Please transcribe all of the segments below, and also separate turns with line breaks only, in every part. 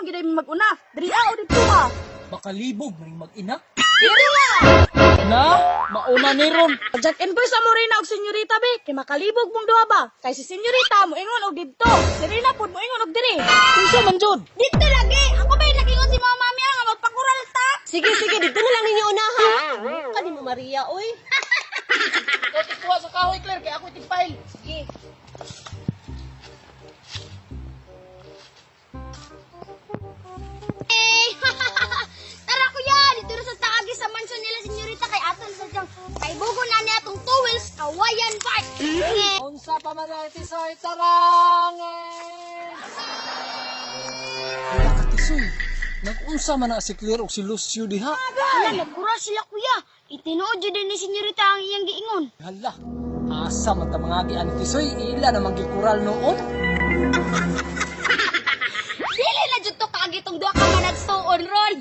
gid mag-una. Diri o dito ha.
Makalibog maring mag-ina.
Dito nga.
Na, mauna ni ron.
Jack and boy sa Morena og senyorita be, kay makalibog mong duha ba? Kay si senyorita mo ingon og didto. Serena pud mo ingon og diri. Unsa man jud? Dito lagi. Ako ba nagingon si mama mami nga magpakural ta?
Sige, dito na lang ninyo unahan. Kani mo Maria, oy.
Ikaw tikuha sa kahoy, Claire, kaya ako tipay.
Sige.
Tara kuya, dito na sa taagi sa mansion nila senyorita kay aton sa diyang kay bugo na niya atong 2 wheels kawayan park.
Unsa pa man ang tisoy, tarangin! Wala ka tisoy. Nag-unsa man na si Claire o si Lucio diha.
Hala, nagkura sila kuya. Itinuod jud din ni senyorita ang iyang giingon.
Hala, asa man ta mga gian tisoy, ila namang gikural noon.
Dili na jud to kaagi tong duha ka managsuon ron.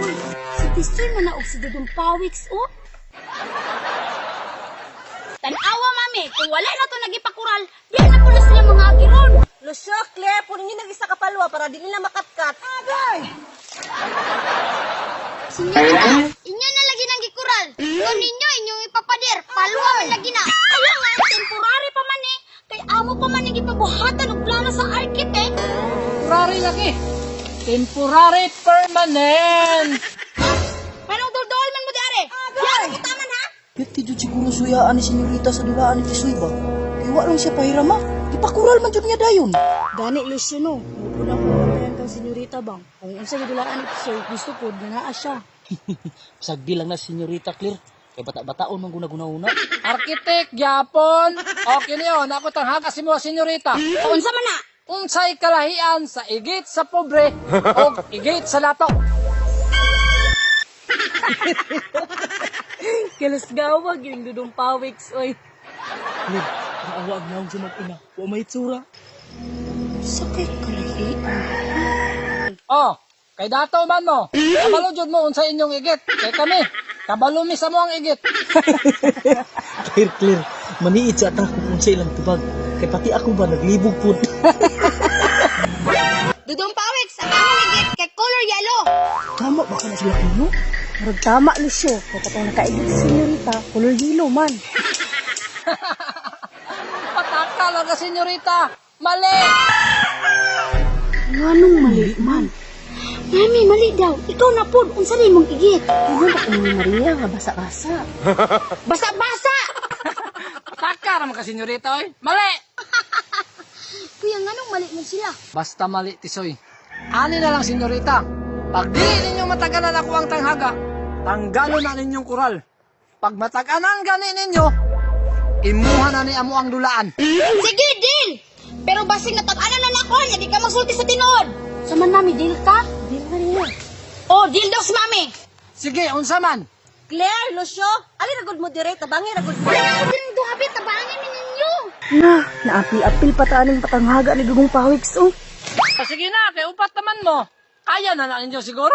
Uy, si Tisoy man na og si Dudong Pawiks oh. Tan-awa mami, kung wala na to nagipakural, di na pula sila mga agiron.
Lucio, Claire, punin nyo ng isa kapalwa para di nila makatkat. Agay!
Senyorita, inyo na lagi nang gikural. Kung ninyo inyong ipapader, palwa man lagi na. Kaya nga, temporary pa man eh. Kay amo pa man yung ipabuhatan og plano sa architect.
Temporary lagi. Temporary permanent.
Anong dol-dol man mo di are? Yan, kita man ha?
Pwede jud siguro suyaan ni senyorita sa dulaan ni Tisoy ba? Iwa lang siya pahiram ha. Ipakural man jud niya dayon.
Gani, Lucio, no. Muna ko matayan kang senyorita bang. Kung ang sa'yo dulaan ni Tisoy, gusto ko, ganaa siya.
Sagdi lang na senyorita Claire. Kay bata-bataon man guna-guna-una. Architect, Japon. Okay niyo, ako tanghaga si mo senyorita.
Unsa man na?
Unsay kalahian sa igit sa pobre o igit sa lato.
Kilos gawag yung Dudong Pawiks, oy.
Claire, naawag na siya mag-ina. Wa may tsura.
Sakit kalahi.
Oh, kay dato man mo. Kabalo jud mo unsay inyong igit. Kay kami, kabalo mi sa mo ang igit.
Claire, maniit sa ata kung unsay lang tubag. Kay pati ako ba naglibog pud.
Dudong Pawiks, ang among igit kay color yellow.
Tama ba ka na sila kuno?
Marag tama, Lucio. Kapag nakaigit si senyorita, color yellow man.
Pataka lang ka senyorita. Mali.
Anong mali man? Mami, mali daw. Ikaw na po. Unsa rin mong igit?
Ano ba kung ni Maria nga basa-basa?
Basa-basa!
Pataka naman ka senyorita oy. Mali.
Kuya, anong mali mo sila?
Basta mali tisoy. Ani na lang senyorita. Pag di ninyo matagalan ako ang tanghaga, tanggalon na ninyong kural. Pag mataganan gani ninyo, imuha na ni amo ang dulaan.
Sige, deal! Pero basing natag-ana na ako, hindi ka magsulti sa tinood. Saman, mami, deal ka?
Di Maria.
Oh, deal daw si mami.
Sige, unsa man.
Claire, Lucio, ali ragod mo dire, tabangin ragod mo.
Din duhabi, tabangin ni ninyo.
Na, naapil-apil pa taaning patanghaga ni Dudong Pawiks, oh.
Sige na, kay upat naman mo. Kaya na ninyo siguro.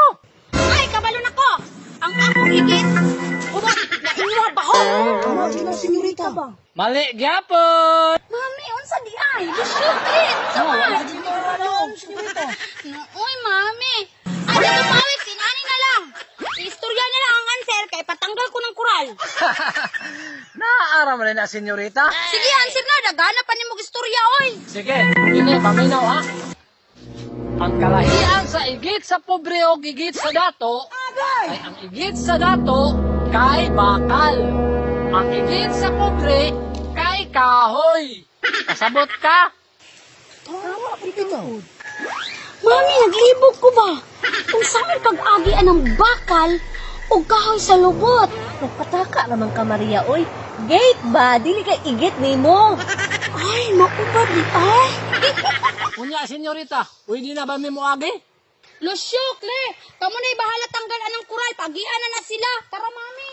Ay, kabalo na ko. Ang akong igit. Ubo, na inyo baho.
Tama sila senyorita.
Mali gyapon.
Mami, unsa di ay? Lusyutin. Unsa man? Uy, mami. Ay, dito pawik, sinani na lang. Istorya na lang ang answer kay patanggal ko ng kural.
Naaram rin na senyorita.
Sige, answer na. Dagana pa ni mong istorya, oy.
Sige, ini paminaw ha. Ang kalahian sa igit sa pobre o igit sa dato ay ang igit sa dato kay bakal. Ang igit sa pobre kay kahoy. Kasabot ka?
Mami, naglibog ko ba? Kung saan pag-agian ng bakal o kahoy sa lubot.
Nagpataka naman ka Maria, oy. Gate ba? Dili ka igit ni mo.
Ay, maubad di ay.
Unya, senyorita, pwede na ba mi mo agi?
Lucio, Claire, kamo na'y bahala tanggal anang kural. Pagian na sila. Tara, mami.